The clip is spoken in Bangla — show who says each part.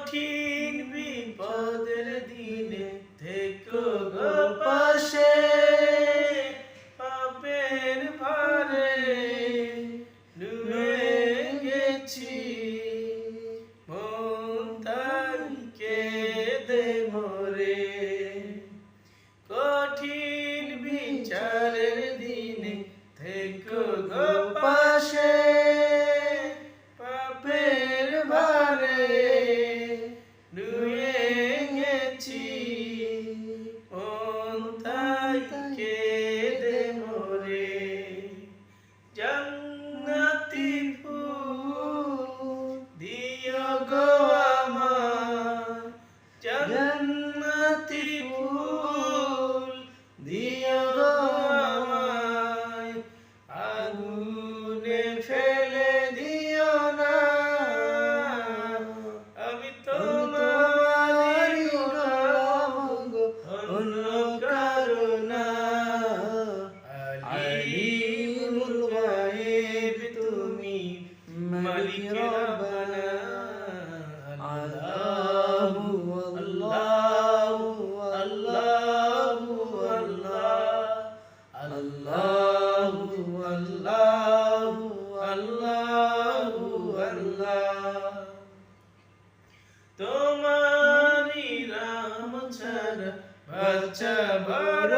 Speaker 1: কঠিন বিপদের দিনে থেকো গো পাশে, পাপের ভারে ডুবে গেছি, মন তাই কেঁদে মরে। কঠিন বিচারের দিনে থেকো গো পাশে, পাপের ভারে ডুবে গেছি, মন তাই কেঁদে মরে। জান্নাতি ফুল দিও গো আমার, জান্নাতি ফুল দিও গো আমায়, আগুনে ফেলে দিও না, আমি তোমারই গোলাম গো, অন্য কারো না। আলিমুল গায়েব তুমি, মালিক রব্বানা। আল্লাহু আল্লাহু আল্লাহু আল্লাহ, আল্লাহু আল্লাহু আল্লাহু আল্লাহ। তোমারি নাম ছাড়া বাঁচা বড়